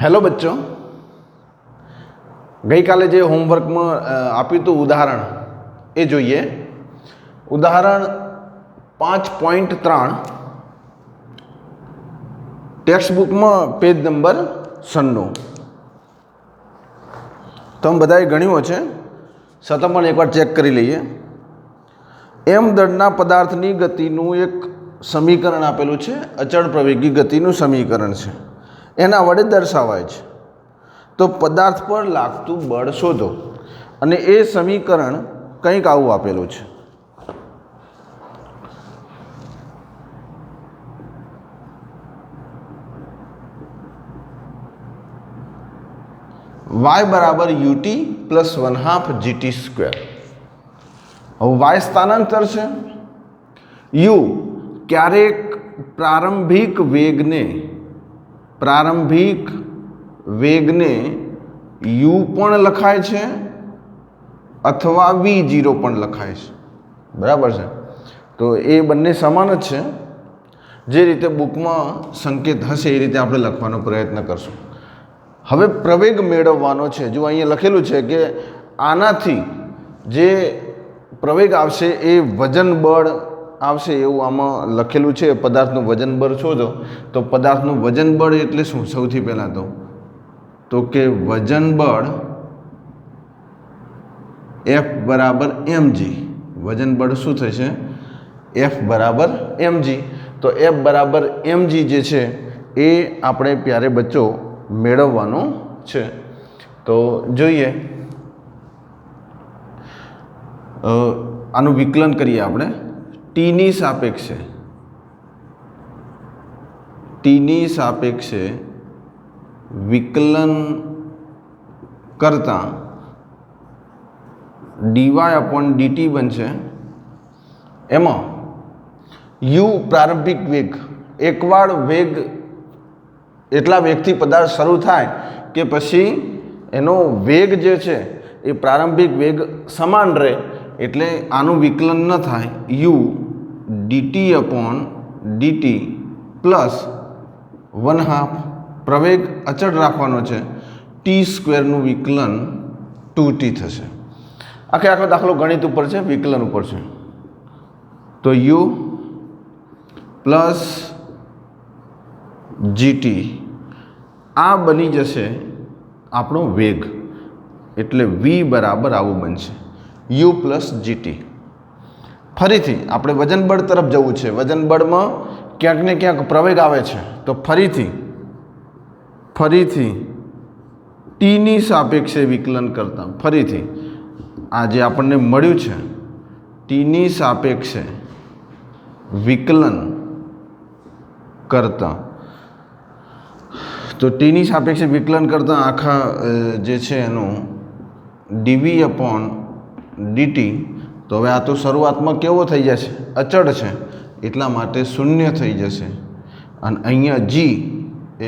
Hello बच्चों, गई काले जे होमवर्क में आप्યું હતું ઉદાહરણ એ જોઈએ। ઉદાહરણ 5.3 ટેક્સ્ટ बुक में पेज नंबर 96। તમે બધાએ ગણ્યું છે છતાં પણ એકવાર ચેક કરી લઈએ। એમ દળના પદાર્થની ગતિનું એક સમીકરણ આપેલું છે, અચળ પ્રવેગી ગતિનું સમીકરણ છે, એના વડે દર્શાવાય છે। તો પદાર્થ પર લાગતું બળ શોધો અને એ સમીકરણ કંઈક આવું આપેલું છે। y बराबर ut प्लस 1/2 gt²। હવે y સ્થાનાંતર છે, u ક્યારેક પ્રારંભિક વેગને u પણ લખાય છે અથવા v0 પણ લખાય છે, બરાબર છે। તો એ બંને સમાન જ છે, જે રીતે બુકમાં સંકેત હશે એ રીતે આપણે લખવાનો પ્રયત્ન કરશું। હવે પ્રવેગ મેળવવાનો છે। જો અહીંયા લખેલું છે કે આનાથી જે પ્રવેગ આવશે એ વજન બળ આવશે એવું આમાં લખેલું છે। પદાર્થનું વજન બળ શોધો। તો પદાર્થનું વજન બળ એટલે શું? સૌથી પહેલાં તો કે વજન બળ F બરાબર mg। વજન બળ શું થશે? F બરાબર mg। તો F બરાબર mg જે છે એ આપણે પ્યારે બચ્ચો મેળવવાનું છે। તો જોઈએ, આનું વિકલન કરીએ આપણે ટીની સાપેક્ષે વિકલન કરતા dy/dt બનશે। એમાં u પ્રારંભિક વેગ, એકવાર વેગ એટલા વેગથી પદાર્થ શરૂ થાય કે પછી એનો વેગ જે છે એ પ્રારંભિક વેગ સમાન રહે, એટલે આનું વિકલન ન થાય। u dt/dt પ્લસ 1/2 પ્રવેગ અચળ રાખવાનો છે, t²નું વિકલન 2t થશે। આખો દાખલો ગણિત ઉપર છે, વિકલન ઉપર છે। તો u પ્લસ gt આ બની જશે આપણો વેગ, એટલે v બરાબર આવું બનશે u પ્લસ gt। ફરીથી આપણે વજન બળ તરફ જવું છે। વજન બળમાં ક્યાંક ને ક્યાંક પ્રવેગ આવે છે, તો ફરીથી ટીની સાપેક્ષે વિકલન કરતા ફરીથી આ જે આપણને મળ્યું છે ટીની સાપેક્ષે વિકલન કરતા, તો ટીની સાપેક્ષે વિકલન કરતા આખા જે છે એનું dv/dt। તો હવે આ તો શરૂઆતમાં કેવો થઈ જશે? અચળ છે, એટલા માટે 0 થઈ જશે। અને અહીંયા g એ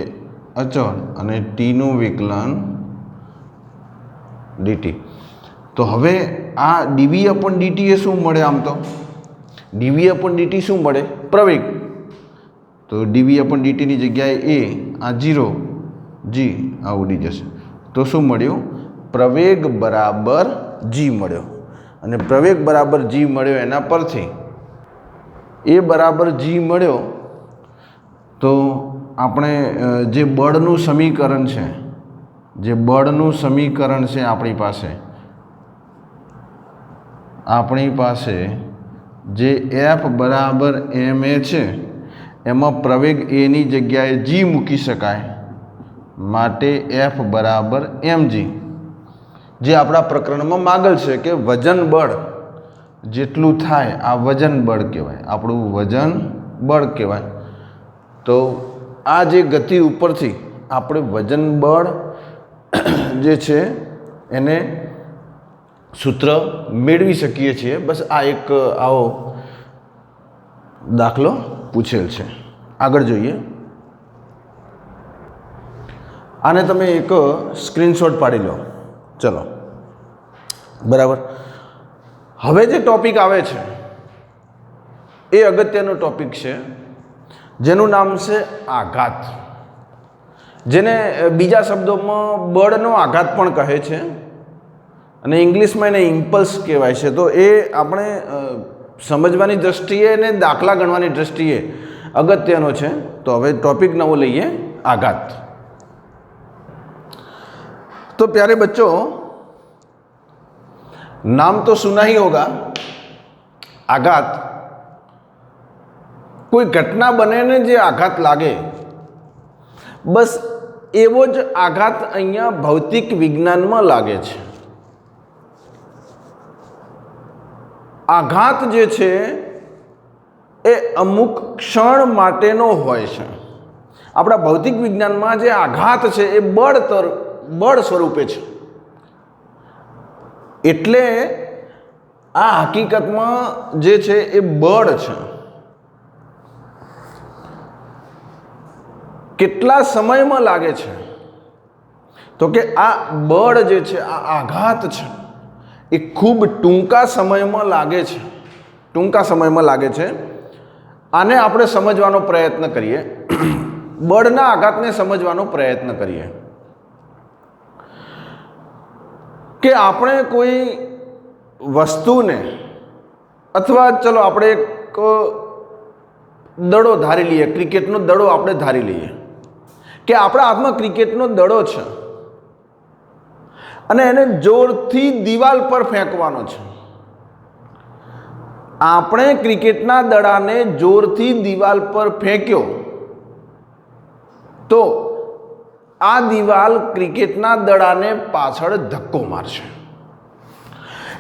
અચળ અને ટીનું વિકલન dt। તો હવે આ dv/dt એ શું મળે? આમ તો dv/dt શું મળે? પ્રવેગ। તો dv/dt ની જગ્યાએ એ આ 0 g આ ઉડી જશે। તો શું મળ્યું? પ્રવેગ બરાબર g મળ્યો। અને પ્રવેગ બરાબર g મળ્યો એના પરથી એ બરાબર g મળ્યો, તો આપણે જે બળનું સમીકરણ છે આપણી પાસે જે F બરાબર ma છે એમાં પ્રવેગ a ની જગ્યાએ g મૂકી શકાય, માટે F બરાબર mg। જે આપણા પ્રકરણમાં માગેલ છે કે વજન બળ જેટલું થાય આ વજન બળ કહેવાય, આપણું વજન બળ કહેવાય। તો આ જે ગતિ ઉપરથી આપણે વજન બળ જે છે એને સૂત્ર મેળવી શકીએ છીએ। બસ આ એક આવો દાખલો પૂછેલ છે। આગળ જોઈએ, આને તમે એક સ્ક્રીનશોટ પાડી લો। ચલો, બરાબર। હવે જે ટોપિક આવે છે એ અગત્યનો ટોપિક છે, જેનું નામ છે આઘાત। જેને બીજા શબ્દોમાં બળનો આઘાત પણ કહે છે અને ઇંગ્લિશમાં એને ઇમ્પલ્સ કહેવાય છે. તો એ આપણે સમજવાની દ્રષ્ટિએ અને દાખલા ગણવાની દ્રષ્ટિએ અગત્યનો છે. તો હવે ટોપિક નવો લઈએ, आघात. तो प्यारे बच्चों, नाम तो सुना ही होगा. आघात कोई घटना बने ने जे आघात लागे, बस एवो ज आघात अहींया भौतिक विज्ञान में लागे छे. आघात जे छे ए अमुक क्षण माटेनो होय छे. આપણા ભૌતિક વિજ્ઞાનમાં જે આઘાત છે એ બળ સ્વરૂપે છે. એટલે આ હકીકતમાં જે છે એ બળ છે. કેટલા સમયમાં લાગે છે? તો કે આ બળ જે છે, આ આઘાત છે એ ખૂબ ટૂંકા સમયમાં લાગે છે. ટૂંકા સમયમાં લાગે છે. આને આપણે સમજવાનો પ્રયત્ન કરીએ. બળના આઘાતને સમજવાનો પ્રયત્ન કરીએ કે આપણે કોઈ વસ્તુને, અથવા ચલો આપણે એક દડો ધારી લઈએ, ક્રિકેટનો દડો આપણે ધારી લઈએ કે આપણા હાથમાં ક્રિકેટનો દડો છે અને એને જોરથી દિવાલ પર ફેંકવાનો છે. આપણે ક્રિકેટના દડાને જોરથી દિવાલ પર ફેંક્યો તો આ દિવાલ ક્રિકેટના દડાને પાછળ ધક્કો મારશે.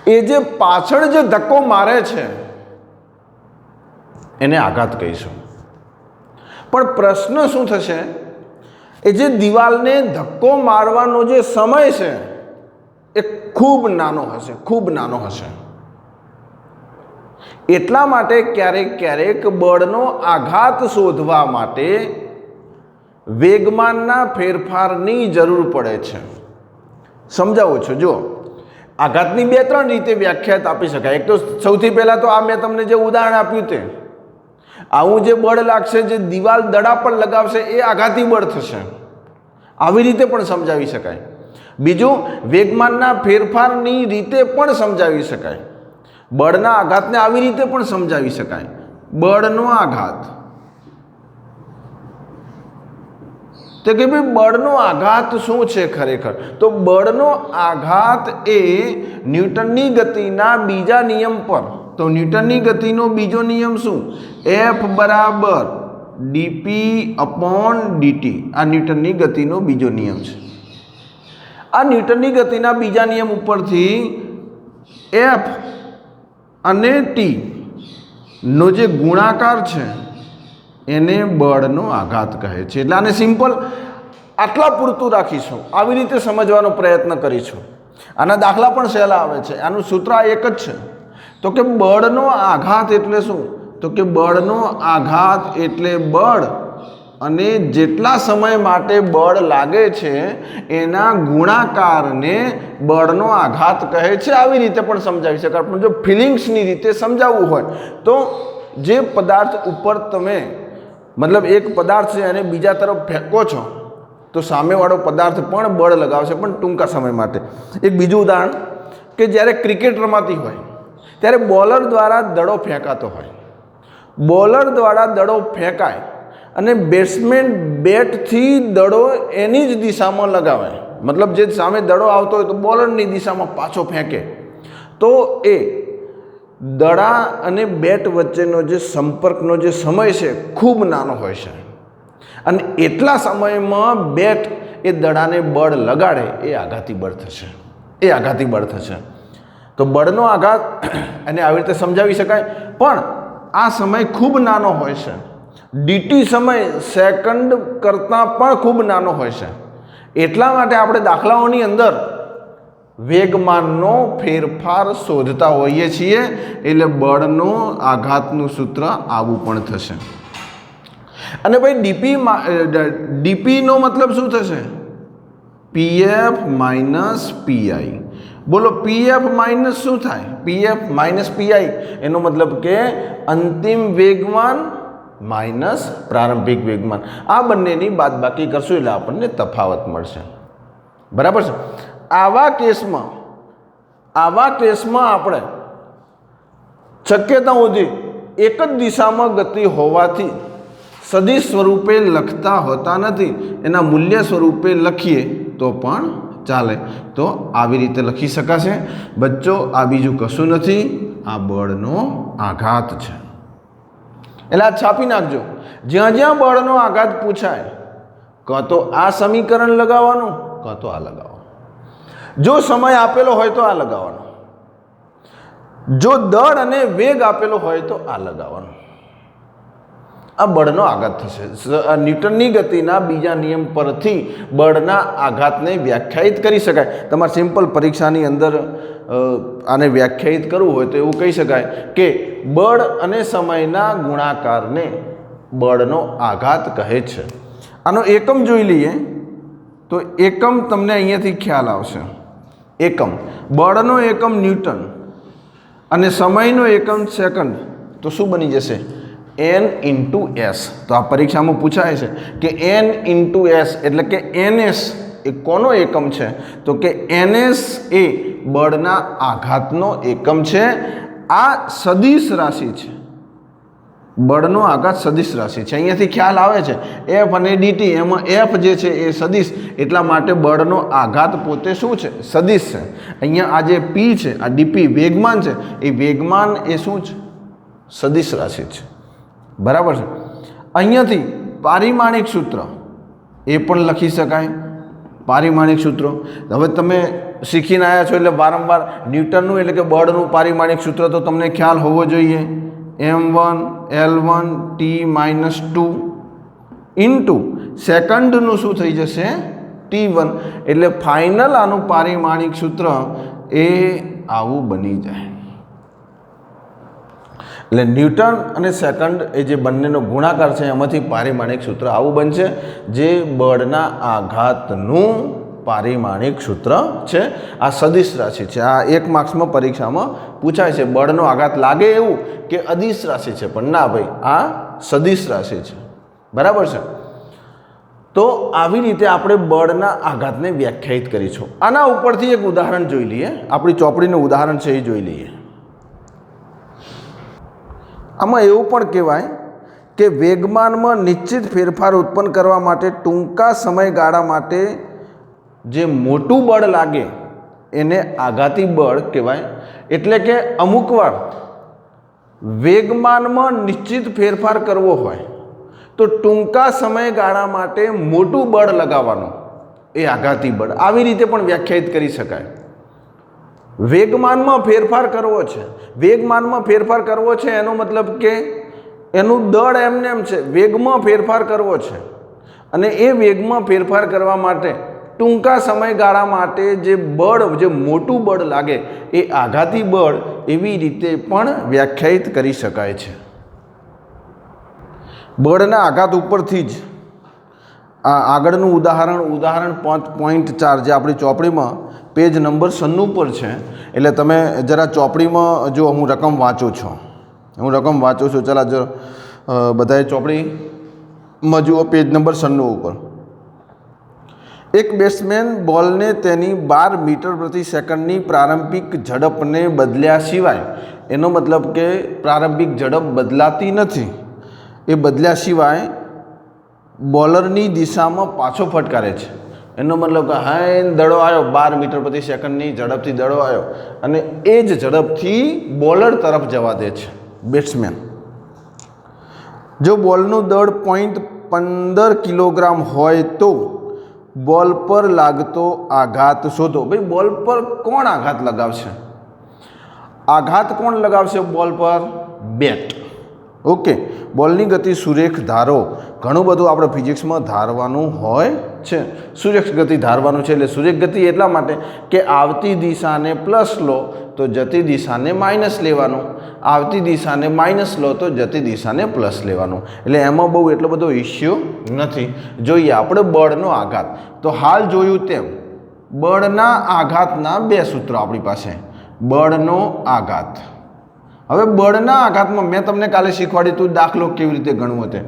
એ જે પાછળ જે ધક્કો મારે છે એને આઘાત કહીશું. પણ પ્રશ્ન શું થશે? એ જે દિવાલને ધક્કો મારવાનો જે સમય છે એ ખૂબ નાનો હશે, ખૂબ નાનો હશે. એટલા માટે ક્યારેક ક્યારેક બળનો આઘાત શોધવા માટે વેગમાનના ફેરફારની જરૂર પડે છે. સમજાવું છું. જો આઘાતની 2-3 રીતે વ્યાખ્યાત આપી શકાય. એક તો સૌથી પહેલાં તો આ મેં તમને જે ઉદાહરણ આપ્યું તે આવું જે બળ લાગશે, જે દિવાલ દડા પર લગાવશે એ આઘાતી બળ થશે. આવી રીતે પણ સમજાવી શકાય. બીજું, વેગમાનના ફેરફારની રીતે પણ સમજાવી શકાય. બળના આઘાતને આવી રીતે પણ સમજાવી શકાય. બળનો આઘાત તો કે ભાઈ બળનો આઘાત શું છે ખરેખર? તો બળનો આઘાત એ ન્યૂટનની ગતિના બીજા નિયમ પર. તો ન્યૂટનની ગતિનો બીજો નિયમ શું? F બરાબર dp/dt. આ ન્યૂટનની ગતિનો બીજો નિયમ છે. આ ન્યૂટનની ગતિના બીજા નિયમ ઉપરથી F અને T નો જે ગુણાકાર છે એને બળનો આઘાત કહે છે. એટલે આને સિમ્પલ આટલા પૂરતું રાખીશું, આવી રીતે સમજવાનો પ્રયત્ન કરીશું. આના દાખલા પણ સહેલા આવે છે. આનું સૂત્ર એક જ છે. તો કે બળનો આઘાત એટલે શું? તો કે બળનો આઘાત એટલે બળ અને જેટલા સમય માટે બળ લાગે છે એના ગુણાકારને બળનો આઘાત કહે છે. આવી રીતે પણ સમજાવી શકાય. પણ જો ફિલિંગ્સની રીતે સમજાવવું હોય તો જે પદાર્થ ઉપર તમે મતલબ એક પદાર્થ છે અને બીજા તરફ ફેંકો છો તો સામેવાળો પદાર્થ પણ બળ લગાવશે, પણ ટૂંકા સમય માટે. એક બીજું ઉદાહરણ કે જ્યારે ક્રિકેટ રમાતી હોય ત્યારે બોલર દ્વારા દડો ફેંકાતો હોય. બોલર દ્વારા દડો ફેંકાય અને બેટ્સમેન બેટથી દડો એની જ દિશામાં લગાવે. મતલબ જે સામે દડો આવતો હોય તો બોલરની દિશામાં પાછો ફેંકે તો એ દડા અને બેટ વચ્ચેનો જે સંપર્કનો જે સમય છે ખૂબ નાનો હોય છે. અને એટલા સમયમાં બેટ એ દડાને બળ લગાડે એ આઘાતી બળ થશે. એ આઘાતી બળ થશે. તો બળનો આઘાત એને આવી રીતે સમજાવી શકાય. પણ આ સમય ખૂબ નાનો હોય છે. ડીટી સમય સેકન્ડ કરતાં પણ ખૂબ નાનો હોય છે. એટલા માટે આપણે દાખલાઓની અંદર વેગમાનનો ફેરફાર શોધતા હોઈએ છીએ. એટલે બળનો આઘાતનું સૂત્ર આવું પણ થશે. અને ભાઈ ડીપીનો મતલબ શું થશે? PF minus PI. બોલો પીએફ માઇનસ શું થાય? પીએફ માઇનસ પીઆઈ એનો મતલબ કે અંતિમ વેગમાન માઇનસ પ્રારંભિક વેગમાન. આ બંનેની બાદબાકી કરશું એટલે આપણને તફાવત મળશે. બરાબર છે. આવા કેસમાં આપણે શક્યતાઓથી એક જ દિશામાં ગતિ હોવાથી સદિશ સ્વરૂપે લખતા હોતા નથી, એના મૂલ્ય સ્વરૂપે લખીએ તો પણ ચાલે. તો આવી રીતે લખી શકાશે. બચ્ચો આ બીજું કશું નથી, આ બળનો આઘાત છે. એટલે આ છાપી નાખજો. જ્યાં જ્યાં બળનો આઘાત પૂછાય કાં તો આ સમીકરણ લગાવવાનું કાં તો આ લગાવવાનું. જો સમય આપેલો હોય તો આ લગાવવાનો, જો દળ અને વેગ આપેલો હોય તો આ લગાવવાનું. આ બળનો આઘાત થશે. ન્યૂટનની ગતિના બીજા નિયમ પરથી બળના આઘાતને વ્યાખ્યાયિત કરી શકાય. તમારે સિમ્પલ પરીક્ષાની અંદર આને વ્યાખ્યાયિત કરવું હોય તો એવું કહી શકાય કે બળ અને સમયના ગુણાકારને બળનો આઘાત કહે છે. આનો એકમ જોઈ લઈએ તો એકમ તમને અહીંયાથી ખ્યાલ આવશે. એકમ, બળનો એકમ ન્યૂટન અને સમયનો એકમ સેકન્ડ, તો શું બની જશે? n into S. તો આ પરીક્ષામાં પૂછાય છે કે n ઇન્ટુ એસ એટલે કે ns એ કોનો એકમ છે? તો કે ns એ બળના આઘાતનો એકમ છે. આ સદિશ રાશિ છે, બળનો આઘાત સદિશ રાશિ છે. અહીંયાથી ખ્યાલ આવે છે f અને dt, એમાં f જે છે એ સદિશ, એટલા માટે બળનો આઘાત પોતે શું છે? સદિશ છે. અહીંયા આ જે p છે, આ dp વેગમાન છે, એ વેગમાન એ શું છે? સદિશ રાશિ છે. બરાબર છે. અહીંયાથી પારિમાણિક સૂત્ર એ પણ લખી શકાય. પારિમાણિક સૂત્રો હવે તમે શીખીને આવ્યા છો એટલે વારંવાર ન્યૂટનનું એટલે કે બળનું પારિમાણિક સૂત્ર તો તમને ખ્યાલ હોવો જોઈએ. m1 l1 t-2 ઇન્ટુ સેકન્ડનું શું થઈ જશે? t1. એટલે ફાઇનલ આનું પારિમાણિક સૂત્ર એ આવું બની જાય. એટલે ન્યૂટન અને સેકન્ડ એ જે બંનેનો ગુણાકાર છે એમાંથી પારિમાણિક સૂત્ર આવું બનશે, જે બળના આઘાતનું પારિમાણિક સૂત્ર છે. આ સદિશ રાશિ છે. આ 1 માર્ક્સમાં પરીક્ષામાં પૂછાય છે. બળનો આઘાત લાગે એવું કે અદિશ રાશિ છે, પણ ના ભાઈ, આ સદિશ રાશિ છે. બરાબર છે. તો આવી રીતે આપણે બળના આઘાતને વ્યાખ્યાયિત કરીશું. આના ઉપરથી એક ઉદાહરણ જોઈ લઈએ. આપણી ચોપડીનું ઉદાહરણ છે એ જોઈ લઈએ. આમાં એવું પણ કહેવાય કે વેગમાનમાં નિશ્ચિત ફેરફાર ઉત્પન્ન કરવા માટે ટૂંકા સમયગાળા માટે જે મોટું બળ લાગે એને આઘાતી બળ કહેવાય. એટલે કે અમુકવાર વેગમાનમાં નિશ્ચિત ફેરફાર કરવો હોય તો ટૂંકા સમયગાળા માટે મોટું બળ લગાવવાનું, એ આઘાતી બળ. આવી રીતે પણ વ્યાખ્યાયિત કરી શકાય. વેગમાનમાં ફેરફાર કરવો છે, વેગમાનમાં ફેરફાર કરવો છે એનો મતલબ કે એનું દળ એમને એમ છે, વેગમાં ફેરફાર કરવો છે, અને એ વેગમાં ફેરફાર કરવા માટે ટૂંકા સમયગાળા માટે જે બળ, જે મોટું બળ લાગે એ આઘાતી બળ, એવી રીતે પણ વ્યાખ્યાયિત કરી શકાય છે. બળના આઘાત ઉપરથી જ આગળનું ઉદાહરણ 5.4 જે આપણી ચોપડીમાં પેજ નંબર 96 પર છે. એટલે તમે જરા ચોપડીમાં જો, હું રકમ વાંચું છું. ચાલો જો બધાએ ચોપડીમાં જુઓ, પેજ નંબર 96 ઉપર. એક બેટ્સમેન બોલને તેની 12 મીટર પ્રતિ સેકન્ડની પ્રારંભિક ઝડપને બદલ્યા સિવાય, એનો મતલબ કે પ્રારંભિક ઝડપ બદલાતી નથી, એ બદલ્યા સિવાય બોલરની દિશામાં પાછો ફટકારે છે. એનો મતલબ કે હાઈ દડો આવ્યો, 12 મીટર પ્રતિ સેકન્ડની ઝડપથી દડો આવ્યો, અને એ જ ઝડપથી બોલર તરફ જવા દે છે બેટ્સમેન. જો બોલનું દળ 0.15 કિલોગ્રામ હોય તો બોલ પર લાગતો આઘાત શોધો. ભાઈ, બોલ પર કોણ આઘાત લગાવશે? આઘાત કોણ લગાવશે બોલ પર? બેટ. ઓકે. બોલની ગતિ સુરેખ ધારો. ઘણું બધું આપણે ફિઝિક્સમાં ધારવાનું હોય છે. સુરેખ ગતિ ધારવાનું છે. એટલે સુરેખ ગતિ એટલા માટે કે આવતી દિશાને પ્લસ લો તો જતી દિશાને માઇનસ લેવાનું, આવતી દિશાને માઇનસ લો તો જતી દિશાને પ્લસ લેવાનું. એટલે એમાં બહુ એટલો બધો ઇસ્યુ નથી. જોઈએ આપણે બળનો આઘાત. તો હાલ જોયું તેમ બળના આઘાતના બે સૂત્રો આપણી પાસે. બળનો આઘાત હવે બળના આઘાતમાં મેં તમને કાલે શીખવાડ્યું હતું દાખલો કેવી રીતે ગણવો તે,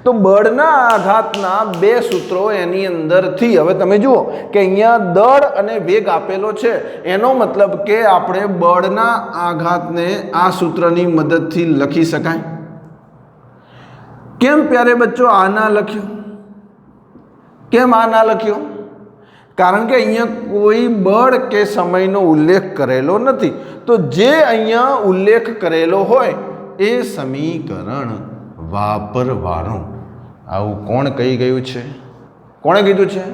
તો બળના આઘાતના બે સૂત્રો એની અંદરથી હવે તમે જુઓ કે અહીંયા દળ અને વેગ આપેલો છે, એનો મતલબ કે આપણે બળના આઘાતને આ સૂત્રની મદદથી લખી શકાય. કેમ પ્યારે બચ્ચો આ ના લખ્યું? કેમ આ ના લખ્યું? કારણ કે અહીંયા કોઈ બળ કે સમયનો ઉલ્લેખ કરેલો નથી. તો જે અહીંયા ઉલ્લેખ કરેલો હોય એ સમીકરણ વાપરવાનું. આવું કોણ કહી ગયું છે? કોણે કીધું છે?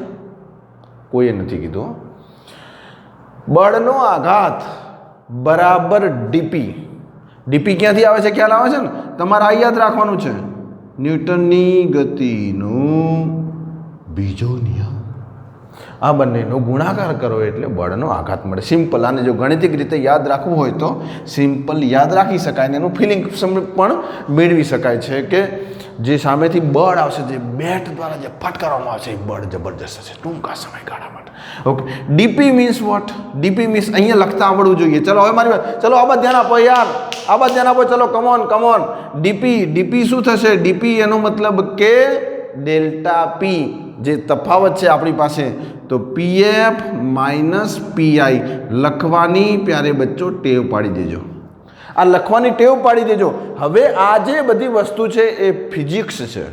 કોઈએ નથી કીધું. બળનો આઘાત બરાબર ડીપી. ડીપી ક્યાંથી આવે છે? ખ્યાલ આવે છે ને? તમારે આ યાદ રાખવાનું છે, ન્યૂટનની ગતિનો બીજો નિયમ. આ બંનેનો ગુણાકાર કરો એટલે બળનો આઘાત મળે. સિમ્પલ. આને જો ગાણિતિક રીતે યાદ રાખવું હોય તો સિમ્પલ યાદ રાખી શકાય ને એનું ફિલિંગ પણ મેળવી શકાય છે કે જે સામેથી બળ આવશે, જે બેટ દ્વારા જે ફટકારવામાં આવશે એ બળ જબરજસ્ત હશે ટૂંકા સમયગાળા માટે. Okay, DP means what? DP means અહીંયા લખતા આવડવું જોઈએ. ચલો હવે મારી વાત, ચલો આ બાદ ધ્યાન આપો યાર, આ બાદ ધ્યાન આપો. ચલો કમોન. ડીપી શું થશે? ડીપી એનો મતલબ કે ડેલ્ટા પી જે તફાવત છે આપણી પાસે, તો પીએફ માઇનસ પીઆઈ લખવાની પ્યારે બચ્ચો ટેવ પાડી દેજો. આ લખવાની ટેવ પાડી દેજો. હવે આ જે બધી વસ્તુ છે એ ફિઝિક્સ છે.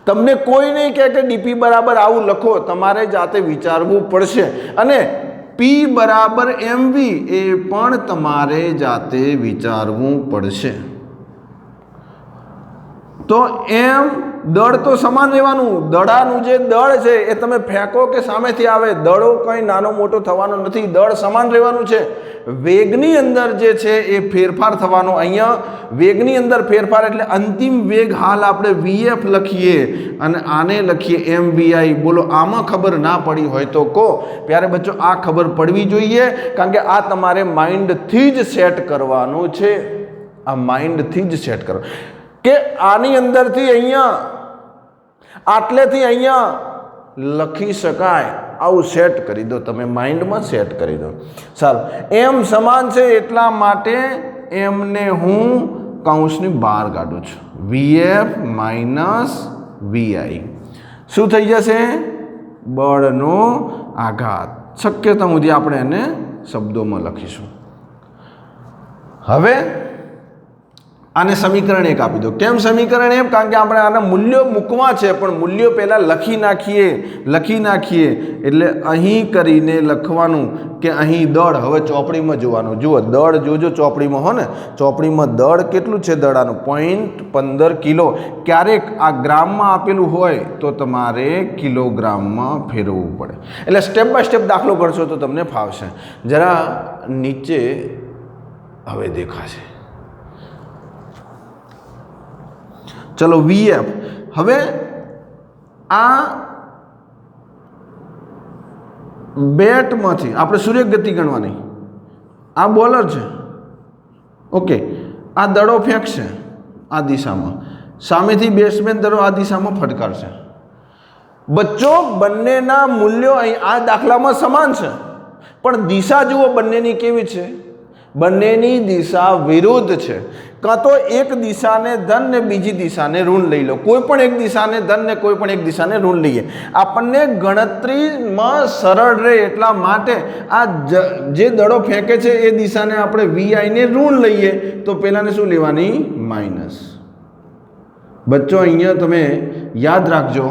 તમને કોઈ નહીં કહે કે ડીપી બરાબર આવું લખો, તમારે જાતે વિચારવું પડશે. અને પી બરાબર એમવી એ પણ તમારે જાતે વિચારવું પડશે. તો એમ દળ તો સમાન રહેવાનું. દડાનું જે દળ છે એ તમે ફેંકો કે સામેથી આવે, દળો કંઈ નાનો મોટો થવાનો નથી, દળ સમાન રહેવાનું છે. વેગની અંદર જે છે એ ફેરફાર થવાનો. અહીંયા વેગની અંદર ફેરફાર એટલે અંતિમ વેગ હાલ આપણે વીએફ લખીએ અને આને લખીએ એમવીઆઈ. બોલો આમાં ખબર ના પડી હોય તો કહો. પ્યારે બચ્ચો આ ખબર પડવી જોઈએ, કારણ કે આ તમારે માઇન્ડથી જ સેટ કરવાનું છે. આ માઇન્ડથી જ સેટ કરો કે આની અંદરથી અહીંયા આટલેથી અહીંયા લખી શકાય. આવું સેટ કરી દો તમે, માઇન્ડમાં સેટ કરી દો. ચાલો, એમ સમાન છે એટલા માટે એમને હું કૌંસની બહાર કાઢું છું. વીએફ માઇનસ વીઆઈ શું થઈ જશે? બળનો આઘાત. શક્યતા સુધી આપણે એને શબ્દોમાં લખીશું. હવે આને સમીકરણ 1 આપી દો. કેમ સમીકરણ 1? કારણ કે આપણે આના મૂલ્યો મૂકવા છે, પણ મૂલ્યો પહેલાં લખી નાખીએ. એટલે અહીં કરીને લખવાનું કે અહીં દળ. હવે ચોપડીમાં જોવાનું. જુઓ દળ જોજો ચોપડીમાં હો ને, ચોપડીમાં દળ કેટલું છે? દડાનું 0.15 કિલો. ક્યારેક આ ગ્રામમાં આપેલું હોય તો તમારે કિલોગ્રામમાં ફેરવવું પડે. એટલે સ્ટેપ બાય સ્ટેપ દાખલો કરશો તો તમને ફાવશે. જરા નીચે હવે દેખાશે. ચલો વીએફ. હવે આ બેટમાંથી આપણે સૂર્ય ગતિ ગણવાની. આ બોલર છે, ઓકે. આ દડો ફેંકશે આ દિશામાં, સામેથી બેટ્સમેન દડો આ દિશામાં ફટકારશે. બચ્ચો બંનેના મૂલ્યો અહીં આ દાખલામાં સમાન છે, પણ દિશા જુઓ બંનેની કેવી છે? બંનેની દિશા વિરુદ્ધ છે. કાં તો એક દિશાને ધન ને બીજી દિશાને ઋણ લઈ લો, કોઈ પણ એક દિશાને ધન ને કોઈ પણ એક દિશાને ઋણ લઈએ. આપણને ગણતરીમાં સરળ રહે એટલા માટે આ જે દડો ફેંકે છે એ દિશાને આપણે વીઆઈને ઋણ લઈએ તો પહેલાંને શું લેવાની? માઇનસ. બચ્ચો અહીંયા તમે યાદ રાખજો,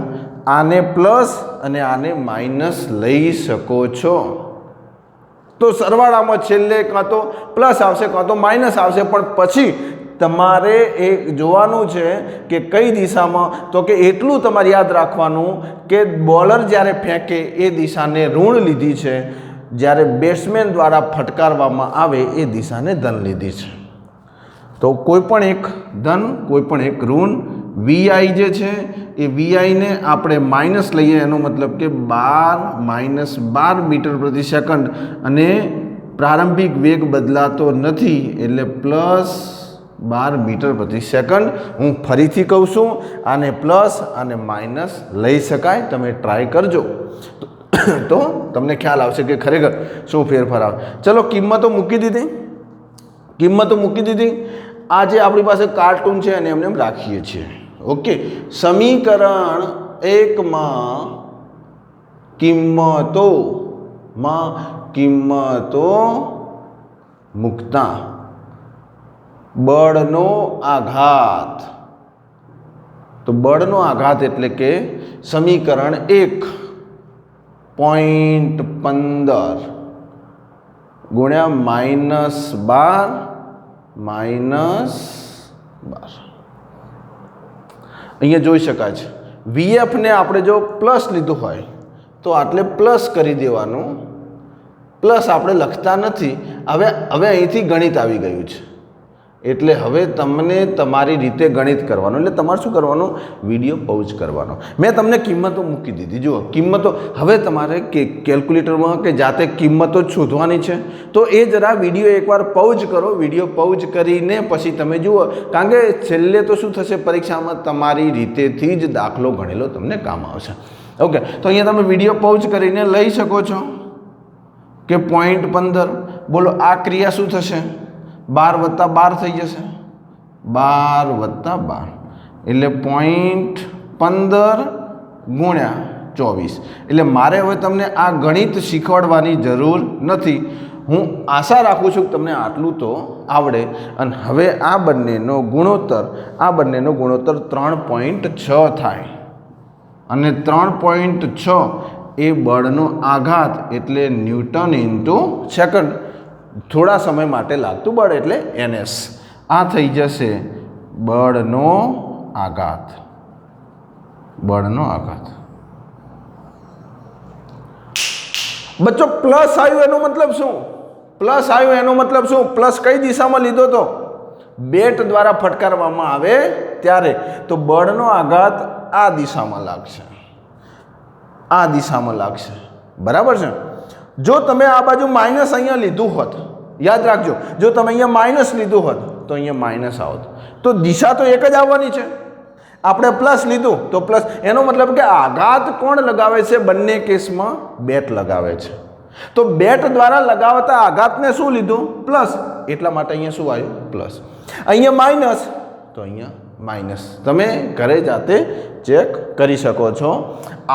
આને પ્લસ અને આને માઇનસ લઈ શકો છો. તો સરવાળામાં છેલ્લે કાં તો પ્લસ આવશે કાં તો માઇનસ આવશે, પણ પછી તમારે એ જોવાનું છે કે કઈ દિશામાં. તો કે એટલું તમારે યાદ રાખવાનું કે બોલર જ્યારે ફેંકે એ દિશાને ઋણ લીધી છે, જ્યારે બેટ્સમેન દ્વારા ફટકારવામાં આવે એ દિશાને ધન લીધી છે. તો કોઈ પણ એક ધન કોઈ પણ એક ઋણ. વીઆઈ જે છે એ વીઆઈને આપણે માઇનસ લઈએ, એનો મતલબ કે 12 મીટર પ્રતિ સેકન્ડ, અને પ્રારંભિક વેગ બદલાતો નથી એટલે પ્લસ 12 મીટર પ્રતિ સેકન્ડ. હું ફરીથી કહું છું, આને પ્લસ અને માઇનસ લઈ શકાય. તમે ટ્રાય કરજો તો તમને ખ્યાલ આવશે કે ખરેખર શું ફેરફાર આવે. ચલો કિંમતો મૂકી દીધી. કિંમતો મૂકી દીધી. આ જે આપણી પાસે કાર્ટૂન છે એને એમને એમ રાખીએ છીએ. ઓકે, સમીકરણ 1 માં કિંમતો મૂકતા બળનો આઘાત, તો બળનો આઘાત એટલે કે સમીકરણ 1.15 ગુણ્યા -12 અહીંયા જોઈ શકાય છે. વીએફ ને આપણે જો પ્લસ લીધું હોય તો આટલે પ્લસ કરી દેવાનું. પ્લસ આપણે લખતા નથી. હવે અહીંથી ગણિત આવી ગયું છે એટલે હવે તમને તમારી રીતે ગણિત કરવાનું. એટલે તમારે શું કરવાનું? વિડીયો પૌઝ કરવાનો. મેં તમને કિંમતો મૂકી દીધી. જુઓ કિંમતો. હવે તમારે કેલ્ક્યુલેટરમાં કે જાતે કિંમતો જ શોધવાની છે. તો એ જરા વિડીયો એકવાર પૌઝ કરો. વિડીયો પૌઝ કરીને પછી તમે જુઓ, કારણ કે છેલ્લે તો શું થશે, પરીક્ષામાં તમારી રીતેથી જ દાખલો ગણેલો તમને કામ આવશે. ઓકે, તો અહીંયા તમે વિડીયો પૌઝ કરીને લઈ શકો છો કે 0.15. બોલો આ ક્રિયા શું થશે? 12 + 12 થઈ જશે. 12 + 12 એટલે 0.15 ગુણ્યા 24. એટલે મારે હવે તમને આ ગણિત શીખવાડવાની જરૂર નથી. હું આશા રાખું છું કે તમને આટલું તો આવડે. અને હવે આ બંનેનો ગુણોત્તર 3.6 થાય. અને 3.6 એ બળનો આઘાત એટલે ન્યૂટન ઇન્ટુ સેકન્ડ. થોડા સમય માટે લાગતું બળ એટલે NS. આ થઈ જશે બળનો આઘાત. બચ્ચો પ્લસ આવ્યું એનો મતલબ શું? પ્લસ કઈ દિશામાં લીધો તો? બેટ દ્વારા ફટકારવામાં આવે ત્યારે. તો બળનો આઘાત આ દિશામાં લાગશે. બરાબર છે. જો તમે આ બાજુ માઇનસ અહીંયા લીધું હોત, યાદ રાખજો, જો તમે અહીંયા માઇનસ લીધું હોત તો અહીંયા માઇનસ આવત. તો દિશા તો એક જ આવવાની છે. આપણે પ્લસ લીધું તો પ્લસ. એનો મતલબ કે આઘાત કોણ લગાવે છે? બંને કેસમાં બેટ લગાવે છે. તો બેટ દ્વારા લગાવતા આઘાતને શું લીધું? પ્લસ. એટલા માટે અહીંયા શું આવ્યું? પ્લસ. અહીંયા માઇનસ તો અહીંયા માઇનસ. તમે ઘરે જાતે ચેક કરી શકો છો.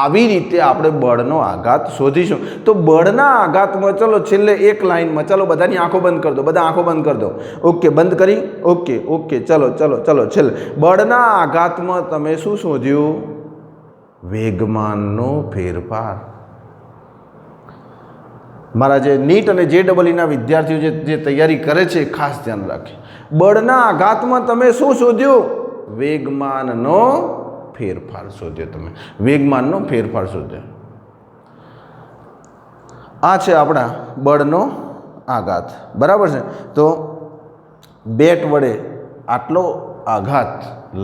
આવી રીતે આપણે બળનો આઘાત શોધીશું. તો બળના આઘાતમાં ચલો છેલ્લે એક લાઈનમાં, ચલો બધાની આંખો બંધ કરી દો. બધા આંખો બંધ કરી દો. ઓકે, બંધ કરી. ઓકે ચલો છેલ્લે બળના આઘાતમાં તમે શું શોધ્યું? વેગમાનનો ફેરફાર. મારા જે નીટ અને JEE વિદ્યાર્થીઓ જે તૈયારી કરે છે ખાસ ધ્યાન રાખે. બળના આઘાતમાં તમે શું શોધ્યું? વેગમાનનો ફેરફાર શોધ્યો. આ છે આપણા બળનો આઘાત. બરાબર છે. તો બેટ વડે આટલો આઘાત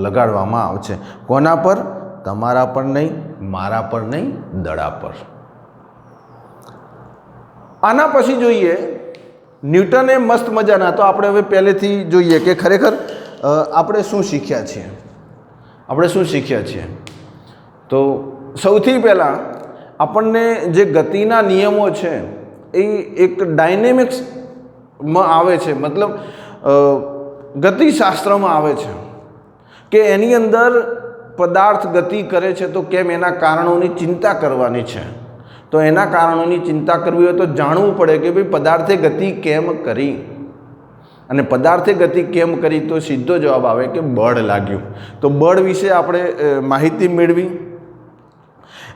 લગાડવામાં આવશે. કોના પર? તમારા પર નહીં, મારા પર નહીં, દડા પર. આના પછી જોઈએ ન્યૂટને મસ્ત મજાના. તો આપણે હવે પહેલેથી જોઈએ કે ખરેખર આપણે શું શીખ્યા છીએ. તો સૌથી પહેલાં આપણને જે ગતિના નિયમો છે એ એક ડાયનેમિક્સમાં આવે છે. મતલબ ગતિશાસ્ત્રમાં આવે છે કે એની અંદર પદાર્થ ગતિ કરે છે તો કેમ, એના કારણોની ચિંતા કરવાની છે. તો એના કારણોની ચિંતા કરવી હોય તો જાણવું પડે કે ભાઈ પદાર્થે ગતિ કેમ કરી. અને પદાર્થે ગતિ કેમ કરી તો સીધો જવાબ આવે કે બળ લાગ્યું. તો બળ વિશે આપણે માહિતી મેળવી.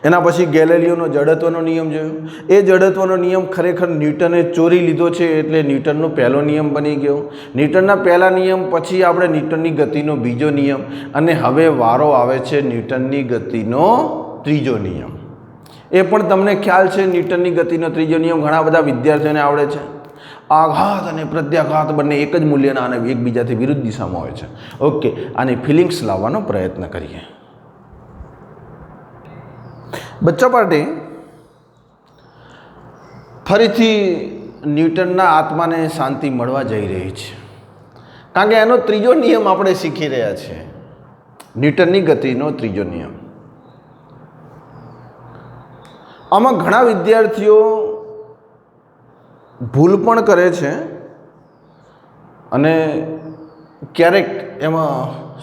એના પછી ગેલેલિયોનો જડત્વનો નિયમ જોયો. એ જડત્વનો નિયમ ખરેખર ન્યૂટને ચોરી લીધો છે એટલે ન્યૂટનનો પહેલો નિયમ બની ગયો. ન્યૂટનના પહેલા નિયમ પછી આપણે ન્યૂટનની ગતિનો બીજો નિયમ, અને હવે વારો આવે છે ન્યૂટનની ગતિનો ત્રીજો નિયમ. એ પણ તમને ખ્યાલ છે ન્યૂટનની ગતિનો ત્રીજો નિયમ ઘણા બધા વિદ્યાર્થીઓને આવડે છે. આઘાત અને પ્રત્યાઘાત બંને એક જ મૂલ્યના અને એકબીજાથી વિરુદ્ધ દિશામાં હોય છે. ઓકે, આની ફિલિંગ્સ લાવવાનો પ્રયત્ન કરીએ. બચ્ચા પાર્ટી ફરીથી ન્યૂટનના આત્માને શાંતિ મળવા જઈ રહી છે, કારણ કે એનો ત્રીજો નિયમ આપણે શીખી રહ્યા છીએ. ન્યૂટનની ગતિનો ત્રીજો નિયમ. આમાં ઘણા વિદ્યાર્થીઓ ભૂલ પણ કરે છે અને ક્યારેક એમાં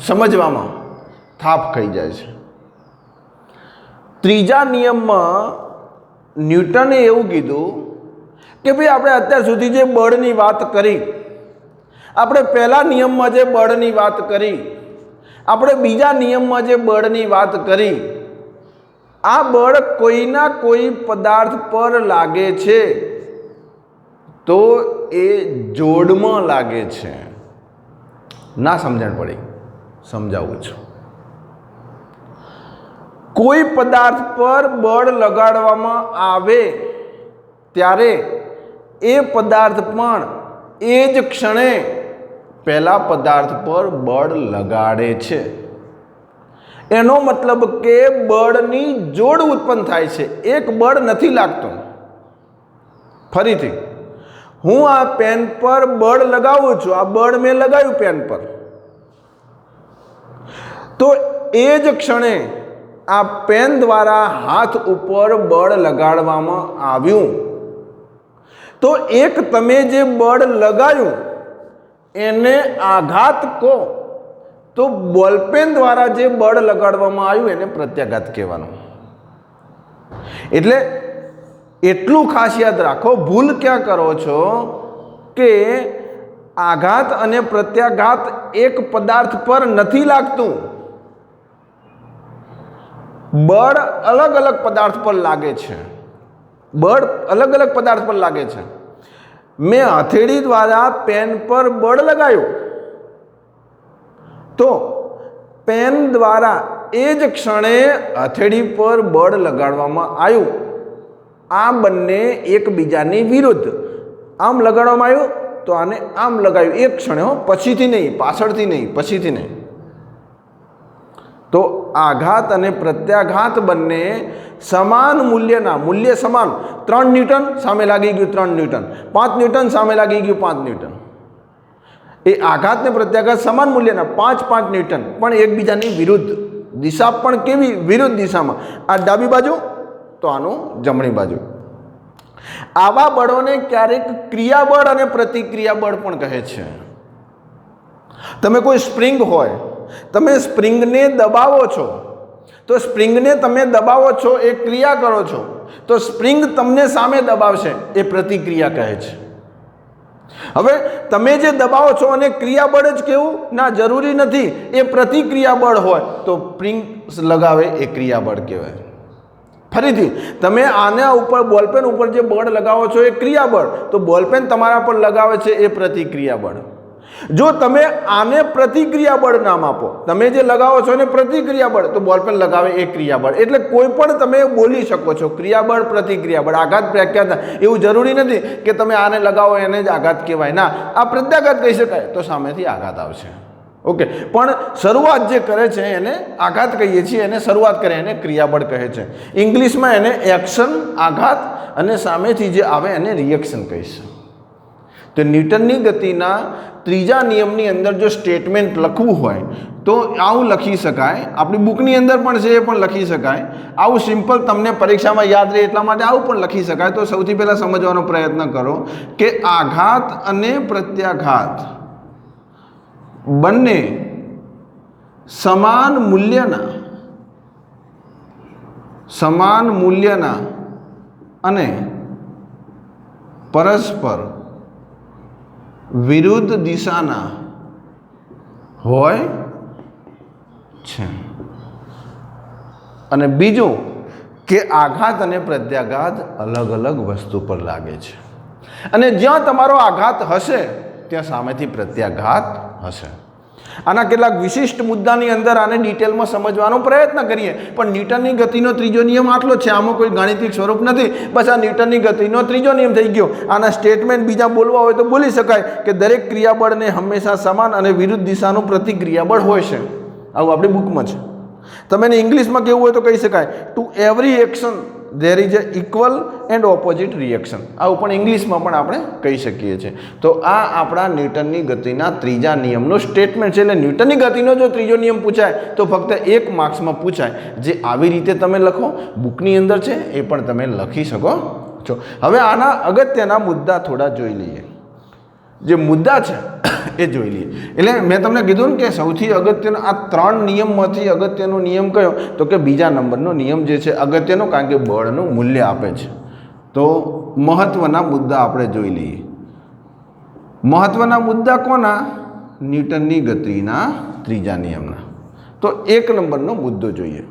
સમજવામાં થાપ ખાઈ જાય છે. ત્રીજા નિયમમાં ન્યૂટને એવું કીધું કે ભાઈ આપણે અત્યાર સુધી જે બળની વાત કરી, આપણે પહેલા નિયમમાં જે બળની વાત કરી, આપણે બીજા નિયમમાં જે બળની વાત કરી, આ બળ કોઈના કોઈ પદાર્થ પર લાગે છે તો એ જોડમાં લાગે છે. ના સમજણ પડી, સમજાવું છું. કોઈ પદાર્થ પર બળ લગાડવામાં આવે ત્યારે એ પદાર્થ પણ એ જ ક્ષણે પહેલા પદાર્થ પર બળ લગાડે છે. એનો મતલબ કે બળની જોડ ઉત્પન્ન થાય છે, એક બળ નથી લાગતું. ફરીથી, હું આ પેન પર બળ લગાવું છું, આ બળ મેં લગાવ્યું પેન પર, તો એ જ ક્ષણે આ પેન દ્વારા હાથ ઉપર બળ લગાડવામાં આવ્યું, તો એક તમે જે બળ લગાવ્યું એને આઘાત કહો, તો બોલપેન દ્વારા જે બળ લગાડવામાં આવ્યું એને પ્રત્યાઘાત કહેવાનું. એટલે એટલું ખાસ યાદ રાખો, ભૂલ ક્યાં કરો છો કે આઘાત અને પ્રત્યાઘાત એક પદાર્થ પર નથી લાગતું, બળ અલગ અલગ પદાર્થ પર લાગે છે. બળ અલગ અલગ પદાર્થ પર લાગે છે. મેં હથેળી દ્વારા પેન પર બળ લગાવ્યું, તો પેન દ્વારા એ જ ક્ષણે હથેળી પર બળ લગાડવામાં આવ્યું. આ બંને એકબીજાની વિરુદ્ધ. આમ લગાડવામાં આવ્યું તો આને આમ લગાવ્યું એક ક્ષણે, હો, પછીથી નહીં, પાછળથી નહીં, પછીથી નહીં. તો આઘાત અને પ્રત્યાઘાત બંને સમાન મૂલ્યના, મૂલ્ય સમાન. 3 ન્યૂટન સામે લાગી ગયું 3 ન્યૂટન, 5 ન્યૂટન સામે લાગી ગયું 5 ન્યૂટન. એ આઘાત ને પ્રત્યાઘાત સમાન મૂલ્યના 5 ન્યૂટન, પણ એકબીજાની વિરુદ્ધ દિશા. પણ કેવી વિરુદ્ધ દિશામાં? આ ડાબી બાજુ તો આનું જમણી બાજુ. આવા બળોને ક્યારેક ક્રિયાબળ અને પ્રતિક્રિયા બળ પણ કહે છે. તમે કોઈ સ્પ્રિંગ હોય, તમે સ્પ્રિંગને દબાવો છો, તો સ્પ્રિંગને તમે દબાવો છો, એ ક્રિયા કરો છો, તો સ્પ્રિંગ તમને સામે દબાવશે, એ પ્રતિક્રિયા કહે છે. હવે તમે જે દબાવો છો અને ક્રિયાબળ જ કેવું? ના, જરૂરી નથી. એ પ્રતિક્રિયા બળ હોય તો સ્પ્રિંગ લગાવે એ ક્રિયાબળ કહેવાય. ફરીથી, તમે આના ઉપર બોલપેન ઉપર જે બળ લગાવો છો એ ક્રિયાબળ, તો બોલપેન તમારા પર લગાવે છે એ પ્રતિક્રિયા બળ. જો તમે આને પ્રતિક્રિયા બળ નામ આપો, તમે જે લગાવો છો એને પ્રતિક્રિયા બળ, તો બોલપેન લગાવે એ ક્રિયાબળ. એટલે કોઈ પણ તમે બોલી શકો છો, ક્રિયાબળ, પ્રતિક્રિયા બળ, આઘાત, પ્રત્યાઘાત. એવું જરૂરી નથી કે તમે આને લગાવો એને જ આઘાત કહેવાય. ના, આ પ્રત્યાઘાત કહી શકાય તો સામેથી આઘાત આવશે. ઓકે, પણ શરૂઆત જે કરે છે એને આઘાત કહીએ છીએ, એને શરૂઆત કરે એને ક્રિયાબળ કહે છે. ઇંગ્લિશમાં એને એક્શન, આઘાત, અને સામેથી જે આવે એને રિએક્શન કહીશું. તો ન્યૂટનની ગતિના ત્રીજા નિયમની અંદર જો સ્ટેટમેન્ટ લખવું હોય તો આવું લખી શકાય. આપણી બુકની અંદર પણ છે, એ પણ લખી શકાય. આવું સિમ્પલ તમને પરીક્ષામાં યાદ રહે એટલા માટે આવું પણ લખી શકાય. તો સૌથી પહેલાં સમજવાનો પ્રયત્ન કરો કે આઘાત અને પ્રત્યાઘાત બંને સમાન મૂલ્યના અને પરસ્પર વિરુદ્ધ દિશાના હોય છે. અને બીજું કે આઘાત અને પ્રત્યાઘાત અલગ અલગ વસ્તુ પર લાગે છે, અને જ્યાં તમારો આઘાત હશે ત્યાં સામેથી પ્રત્યાઘાત હશે. આના કેટલાક વિશિષ્ટ મુદ્દાની અંદર આને ડિટેલમાં સમજવાનો પ્રયત્ન કરીએ. પણ ન્યૂટનની ગતિનો ત્રીજો નિયમ આટલો જ છે, આમાં કોઈ ગાણિતિક સ્વરૂપ નથી. બસ આ ન્યૂટનની ગતિનો ત્રીજો નિયમ થઈ ગયો. આના સ્ટેટમેન્ટ બીજા બોલવા હોય તો બોલી શકાય કે દરેક ક્રિયાબળને હંમેશા સમાન અને વિરુદ્ધ દિશાનું પ્રતિક્રિયાબળ હોય છે. આવું આપણી બુકમાં છે. તમે એને ઇંગ્લિશમાં કેવું હોય તો કહી શકાય, two every action there is A equal and opposite reaction. આવું પણ ઇંગ્લિશમાં પણ આપણે કહી શકીએ છીએ. તો આ આપણા ન્યૂટનની ગતિના ત્રીજા નિયમનું સ્ટેટમેન્ટ છે. એટલે ન્યૂટનની ગતિનો જો ત્રીજો નિયમ પૂછાય તો ફક્ત 1 માર્ક્સમાં પૂછાય. જે આવી રીતે તમે લખો, બુકની અંદર છે એ પણ તમે લખી શકો છો. હવે આના અગત્યના મુદ્દા થોડા જોઈ લઈએ. જે મુદ્દા છે એ જોઈ લઈએ. એટલે મેં તમને કીધું ને કે સૌથી અગત્યનો આ 3 નિયમમાંથી અગત્યનો નિયમ કયો, તો કે બીજા નંબરનો નિયમ જે છે અગત્યનો, કારણ કે બળનું મૂલ્ય આપે છે. તો મહત્ત્વના મુદ્દા આપણે જોઈ લઈએ. મહત્ત્વના મુદ્દા કોના? ન્યૂટનની ગતિના ત્રીજા નિયમના. તો 1 નંબરનો મુદ્દો જોઈએ.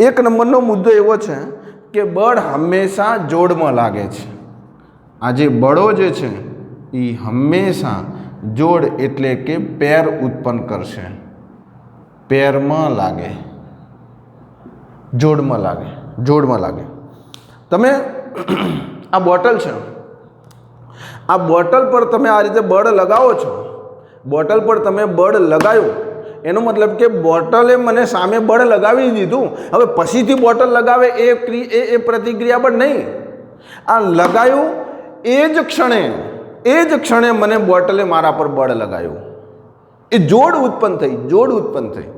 1 નંબરનો મુદ્દો એવો છે કે બળ હંમેશા જોડમાં લાગે છે. આ જે બળો જે છે એ હંમેશા જોડ એટલે કે પેર ઉત્પન્ન કરશે. પેરમાં લાગે, જોડમાં લાગે, જોડમાં લાગે. તમે આ બોટલ છે, આ બોટલ પર તમે આ રીતે બળ લગાવો છો. બોટલ પર તમે બળ લગાવ્યું એનો મતલબ કે બોટલે મને સામે બળ લગાવી દીધું. હવે પછીથી બોટલ લગાવે એ પ્રતિક્રિયા બળ નહીં. આ લગાવ્યું એ જ ક્ષણે મને બોટલે મારા પર બળ લગાવ્યું. એ જોડ ઉત્પન્ન થઈ, જોડ ઉત્પન્ન થઈ.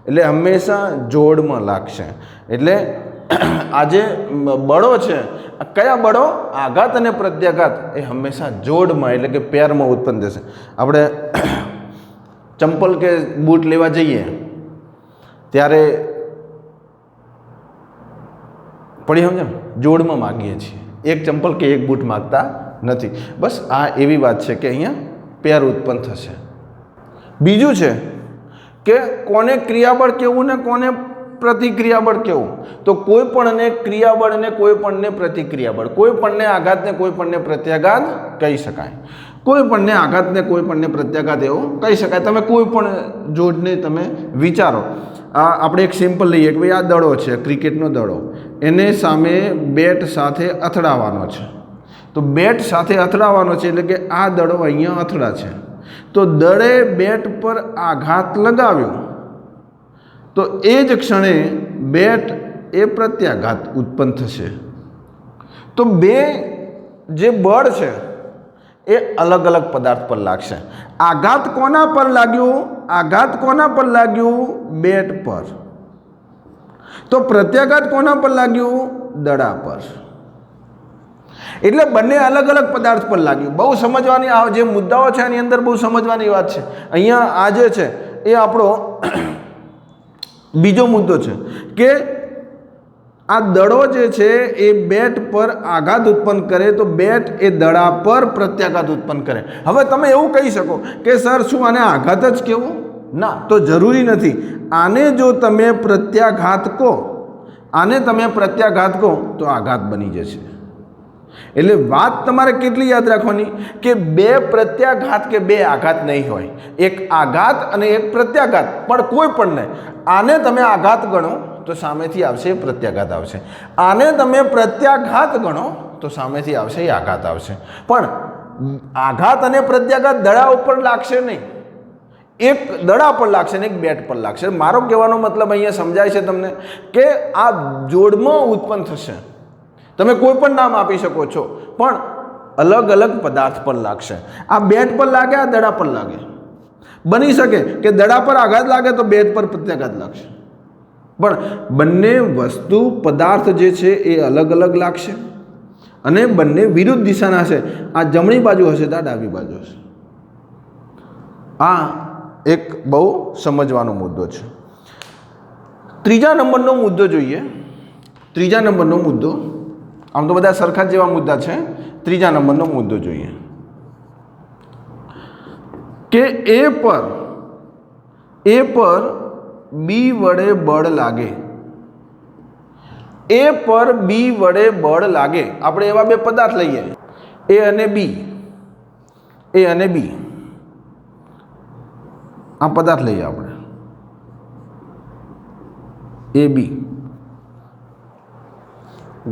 એટલે હંમેશા જોડમાં લાગશે. એટલે આ જે બળો છે, કયા બળો? આઘાત અને પ્રત્યાઘાત એ હંમેશા જોડમાં એટલે કે પેરમાં ઉત્પન્ન થશે. આપણે ચંપલ કે બૂટ લેવા જઈએ ત્યારે પડી સમજે જોડમાં માગીએ છીએ, એક ચંપલ કે એક બૂટ માગતા નથી. બસ આ એવી વાત છે કે અહીંયા પેર ઉત્પન્ન થશે. બીજું છે કે કોને ક્રિયાબળ કહેવું ને કોને પ્રતિક્રિયાબળ કહેવું? તો કોઈ પણને ક્રિયાબળ અને કોઈ પણને પ્રતિક્રિયાબળ, કોઈ પણને આઘાત ને કોઈ પણને પ્રત્યાઘાત કહી શકાય. કોઈ પણને આઘાત ને કોઈ પણને પ્રત્યાઘાત એવું કહી શકાય. તમે કોઈ પણ જોડને તમે વિચારો. આપણે એક સિમ્પલ લઈએ કે ભાઈ આ દડો છે, ક્રિકેટનો દડો, એને સામે બેટ સાથે અથડાવવાનો છે. તો બેટ સાથે અથડાવવાનો છે એટલે કે આ દડો અહીંયા અથડા છે. તો દડે બેટ પર આઘાત લગાવ્યો તો એ જ ક્ષણે બેટ એ પ્રત્યાઘાત ઉત્પન્ન થશે. તો બે જે બળ છે એ અલગ અલગ પદાર્થ પર લાગશે. આઘાત કોના પર લાગ્યું? આઘાત કોના પર લાગ્યું? બેટ પર. તો પ્રત્યાઘાત કોના પર લાગ્યું? દડા પર. એટલે બંને અલગ અલગ પદાર્થ પર લાગ્યું. બહુ સમજવાની આ જે મુદ્દાઓ છે એની અંદર બહુ સમજવાની વાત છે. અહીંયા આ જે છે એ આપણો બીજો મુદ્દો છે કે આ દડો જે છે એ બેટ પર આઘાત ઉત્પન્ન કરે તો બેટ એ દડા પર પ્રત્યાઘાત ઉત્પન્ન કરે. હવે તમે એવું કહી શકો કે સર શું આને આઘાત જ કહેવું? ના, તો જરૂરી નથી. આને જો તમે પ્રત્યાઘાત કહો, આને તમે પ્રત્યાઘાત કહો તો આઘાત બની જશે. એટલે વાત તમારે કેટલી યાદ રાખવાની કે બે પ્રત્યાઘાત કે બે આઘાત નહીં હોય. એક આઘાત અને એક પ્રત્યાઘાત, પણ કોઈ પણ નહીં. આને તમે આઘાત ગણો તો સામેથી આવશે પ્રત્યાઘાત આવશે. આને તમે પ્રત્યાઘાત ગણો તો સામેથી આવશે એ આઘાત આવશે. પણ આઘાત અને પ્રત્યાઘાત દડા ઉપર લાગશે નહીં, એક દડા પર લાગશે ને એક બેટ પર લાગશે. મારો કહેવાનો મતલબ અહીંયા સમજાય છે તમને કે આ જોડમાં ઉત્પન્ન થશે. તમે કોઈ પણ નામ આપી શકો છો પણ અલગ અલગ પદાર્થ પર લાગશે. આ બેટ પર લાગે, આ દડા પર લાગે. બની શકે કે દડા પર આઘાત લાગે તો બેટ પર પ્રત્યાઘાત લાગશે, પણ બંને વસ્તુ પદાર્થ જે છે એ અલગ અલગ લાગશે અને બંને વિરુદ્ધ દિશાના હશે. આ જમણી બાજુ હશે તો આ ડાબી બાજુ હશે. આ એક બહુ સમજવાનો મુદ્દો છે. ત્રીજા નંબરનો મુદ્દો જોઈએ. ત્રીજા નંબરનો મુદ્દો, આમ તો બધા સરખા જેવા મુદ્દા છે. ત્રીજા નંબરનો મુદ્દો જોઈએ કે એ પર બી વડે બળ લાગે. એ પર બી વડે બળ લાગે. આપણે એવા બે પદાર્થ લઈએ, એ અને બી. એ અને બી આ પદાર્થ લઈએ આપણે, એ બી.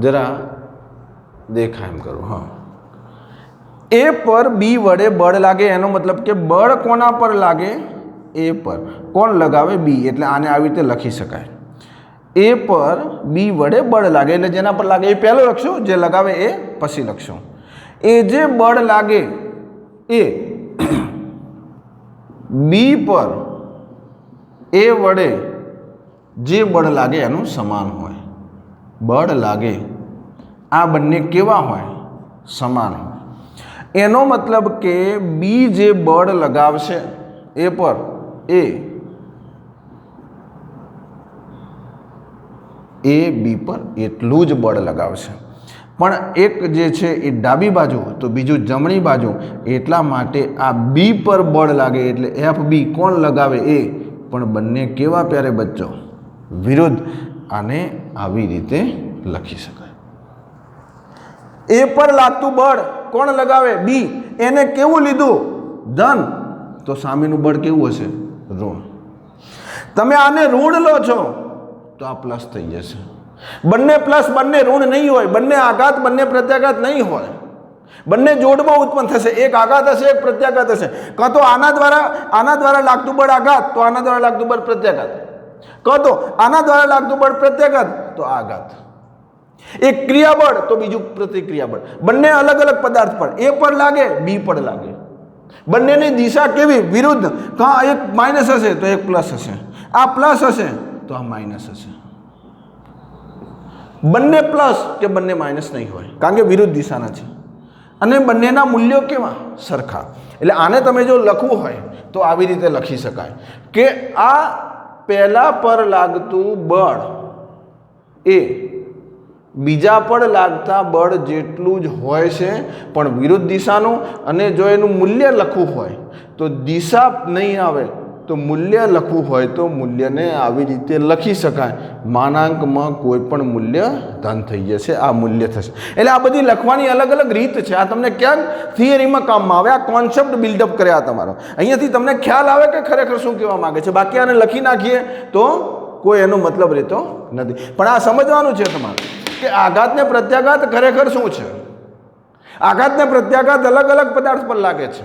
જરા દેખાય એમ કરો. હા, એ પર બી વડે બળ લાગે એનો મતલબ કે બળ કોના પર લાગે? એ પર. કોણ લગાવે? બી. એટલે આને આવી રીતે લખી શકાય, એ પર બી વડે બળ લાગે. એટલે જેના પર લાગે એ પહેલો લખશું, જે લગાવે એ પછી લખશું. એ જે બળ લાગે એ બી પર એ વડે જે બળ લાગે એનું સમાન હોય. બળ લાગે આ બંને કેવા હોય? સમાન હોય. એનો મતલબ કે બી જે બળ લગાવશે એ પર એ બી પર એટલું જ બળ લગાવશે, પણ એક જે છે એ ડાબી બાજુ તો બીજું જમણી બાજુ, એટલા માટે આ બી પર બળ લાગે એટલે એફ બી કોણ લગાવે એ, પણ બંને કેવા પ્યારે બચ્ચો વિરુદ્ધ. આને આવી રીતે લખી શકાય. એ પર લાગતું બળ કોણ લગાવે બી, એને કેવું લીધું ધન, તો સામેનું બળ કેવું હશે ઋણ. તમે આને ઋણ લો છો તો આ પ્લસ થઈ જશે. બંને પ્લસ બંને ઋણ નહીં હોય, બંને આઘાત બંને પ્રત્યાઘાત નહીં હોય, બંને જોડમાં ઉત્પન્ન થશે. એક આઘાત હશે એક પ્રત્યાઘાત હશે. કાં તો આના દ્વારા લાગતું બળ આઘાત તો આના દ્વારા લાગતું બળ પ્રત્યાઘાત, કાં તો આના દ્વારા લાગતું બળ પ્રત્યાઘાત તો આઘાત. એક ક્રિયાબળ તો બીજું પ્રતિક્રિયાબળ, બંને અલગ અલગ પદાર્થ પર એ પર લાગે બી પર લાગે, બંનેની દિશા કેવી વિરુદ્ધ. કાં એક માઇનસ હશે તો એક પ્લસ હશે, આ પ્લસ હશે તો આ માઇનસ હશે. બંને પ્લસ કે બંને માઇનસ નહીં હોય, કારણ કે વિરુદ્ધ દિશાના છે અને બંનેના મૂલ્યો કેવા સરખા. એટલે આને તમે જો લખવું હોય તો આવી રીતે લખી શકાય કે આ પહેલા પર લાગતું બળ એ બીજા પર લાગતા બળ જેટલું જ હોય છે, પણ વિરુદ્ધ દિશાનું. અને જો એનું મૂલ્ય લખવું હોય તો દિશા નહીં આવે, તો મૂલ્ય લખવું હોય તો મૂલ્યને આવી રીતે લખી શકાય. માનાંકમાં કોઈ પણ મૂલ્ય ધન થઈ જશે, આ મૂલ્ય થશે. એટલે આ બધી લખવાની અલગ અલગ રીત છે. આ તમને ક્યાંક થિયરીમાં કામમાં આવે, આ કોન્સેપ્ટ બિલ્ડઅપ કર્યા તમારો. અહીંયાથી તમને ખ્યાલ આવે કે ખરેખર શું કહેવા માંગે છે. બાકી આને લખી નાખીએ તો કોઈ એનો મતલબ રહેતો નથી. પણ આ સમજવાનું છે તમારે કે આઘાત ને પ્રત્યાઘાત ખરેખર શું છે. આઘાત ને પ્રત્યાઘાત અલગ અલગ પદાર્થ પર લાગે છે.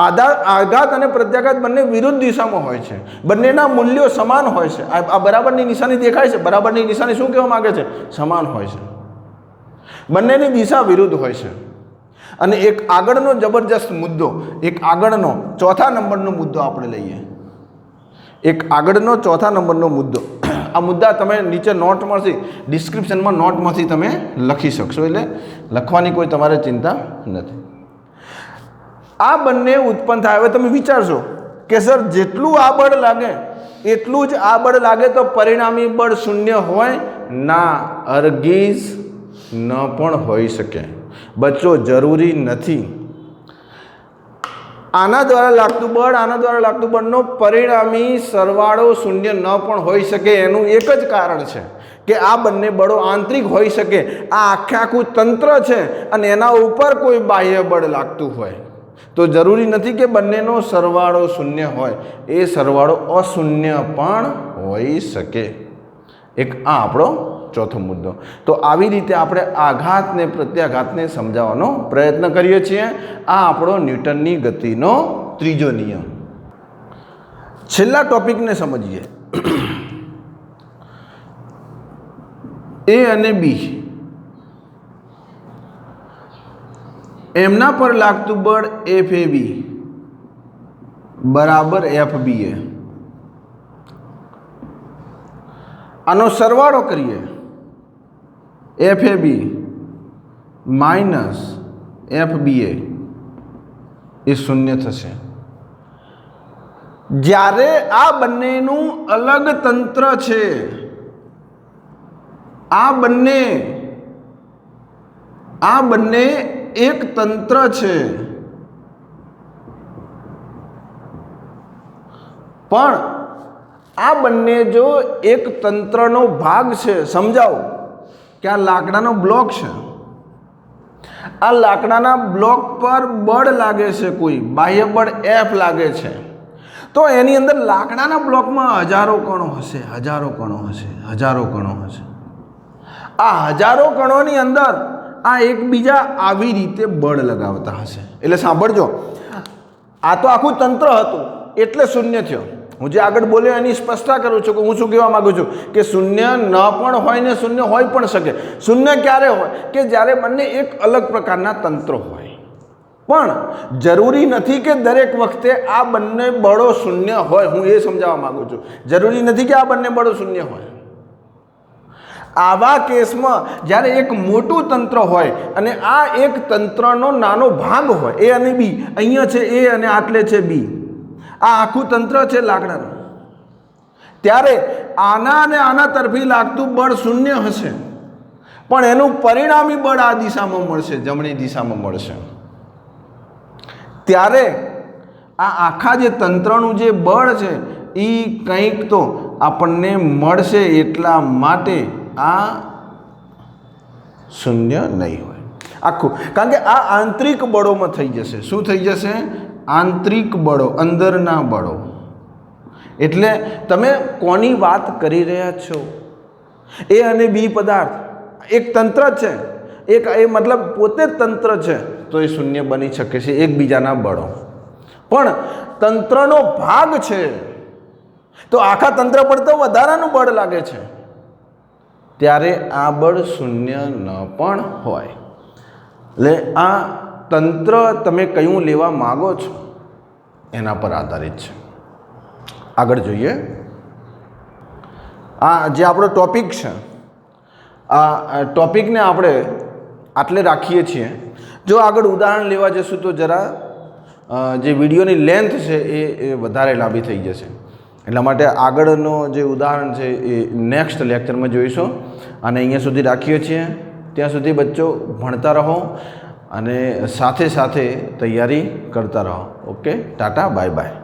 આઘાત અને પ્રત્યાઘાત બંને વિરુદ્ધ દિશામાં હોય છે, બંનેના મૂલ્યો સમાન હોય છે. આ બરાબરની નિશાની દેખાય છે, બરાબરની નિશાની શું કહેવા માંગે છે, સમાન હોય છે. બંનેની દિશા વિરુદ્ધ હોય છે. અને એક આગળનો જબરજસ્ત મુદ્દો, એક આગળનો ચોથા નંબરનો મુદ્દો આપણે લઈએ. એક આગળનો ચોથા નંબરનો મુદ્દો, આ મુદ્દા તમે નીચે નોટમાંથી ડિસ્ક્રિપ્શનમાં નોટમાંથી તમે લખી શકશો, એટલે લખવાની કોઈ તમારે ચિંતા નથી. આ બંને ઉત્પન્ન થાય. હવે તમે વિચારશો કે સર જેટલું આ બળ લાગે એટલું જ આ બળ લાગે તો પરિણામી બળ શૂન્ય હોય? ના, હરગીઝ ન પણ હોઈ શકે બચ્ચો, જરૂરી નથી. આના દ્વારા લાગતું બળ આના દ્વારા લાગતું બળનો પરિણામી સરવાળો શૂન્ય ન પણ હોઈ શકે. એનું એક જ કારણ છે કે આ બંને બળો આંતરિક હોઈ શકે. આ આખું તંત્ર છે અને એના ઉપર કોઈ બાહ્ય બળ લાગતું હોય તો જરૂરી નથી કે બંનેનો સરવાળો શૂન્ય હોય, એ સરવાળો અશૂન્ય પણ હોઈ શકે. એક આ આપણો ચોથો મુદ્દો. તો આવી રીતે આપણે આઘાતને પ્રત્યાઘાતને સમજાવવાનો પ્રયત્ન કરીએ છીએ. આ આપણો ન્યૂટનની ગતિનો ત્રીજો નિયમ. છેલ્લા ટોપિકને સમજીએ. એ અને બી એમના પર લાગતું બળ એફ એ બી બરાબર એફ બી એ. આનો સરવાળો કરીએ, F A B minus F બી એ શૂન્ય થશે. જ્યારે આ બંનેનું અલગ તંત્ર છે, આ બંને એક તંત્ર છે, પણ આ બંને જો એક તંત્રનો ભાગ છે, સમજાવો કે આ લાકડાનો બ્લોક છે, આ લાકડાના બ્લોક પર બળ લાગે છે, કોઈ બાહ્ય બળ એફ લાગે છે, તો એની અંદર લાકડાના બ્લોકમાં હજારો કણો હશે, હજારો કણો હશે, હજારો કણો હશે. આ હજારો કણોની અંદર આ એકબીજા આવી રીતે બળ લગાવતા હશે. એટલે સાંભળજો, આ તો આખું તંત્ર હતું એટલે શૂન્ય થયો. હું જે આગળ બોલ્યો એની સ્પષ્ટતા કરું છું કે હું શું કહેવા માંગુ છું કે શૂન્ય ન પણ હોય ને શૂન્ય હોઈ પણ શકે. શૂન્ય ક્યારે હોય? કે જ્યારે બંને એક અલગ પ્રકારના તંત્રો હોય. પણ જરૂરી નથી કે દરેક વખતે આ બંને બળો શૂન્ય હોય. હું એ સમજાવવા માંગુ છું, જરૂરી નથી કે આ બંને બળો શૂન્ય હોય. આવા કેસમાં જ્યારે એક મોટું તંત્ર હોય અને આ એક તંત્રનો નાનો ભાગ હોય, એ અને બી, અહીંયા છે એ અને આટલે છે બી, આ આખું તંત્ર છે લાકડાનું, ત્યારે આના અને આના તરફી લાગતું બળ શૂન્ય હશે, પણ એનું પરિણામી બળ આ દિશામાં મળશે, જમણી દિશામાં મળશે. ત્યારે આ આખા જે તંત્રનું જે બળ છે એ કંઈક તો આપણને મળશે, એટલા માટે આ શૂન્ય નહીં હોય આખું. કારણ કે આ આંતરિક બળોમાં થઈ જશે. શું થઈ જશે? આંતરિક બળો, અંદરના બળો. એટલે તમે કોની વાત કરી રહ્યા છો? એ અને બી પદાર્થ એક તંત્ર છે, એક એ મતલબ પોતે જ તંત્ર છે, તો એ શૂન્ય બની શકે છે એકબીજાના બળો. પણ તંત્રનો ભાગ છે તો આખા તંત્ર પર તો વધારાનું બળ લાગે છે, ત્યારે આ બળ શૂન્ય ન પણ હોય. એટલે આ તંત્ર તમે કયું લેવા માગો છો એના પર આધારિત છે. આગળ જોઈએ. આ જે આપણો ટોપિક છે, આ ટોપિકને આપણે આટલે રાખીએ છીએ. જો આગળ ઉદાહરણ લેવા જશું તો જરા જે વિડીયોની લેન્થ છે એ વધારે લાંબી થઈ જશે. એટલા માટે આગળનો જે ઉદાહરણ છે એ નેક્સ્ટ લેક્ચરમાં જોઈશું. અને અહીંયા સુધી રાખીએ છીએ. ત્યાં સુધી બચ્ચો ભણતા રહો અને સાથે સાથે તૈયારી કરતા રહો. Okay, Tata, bye bye.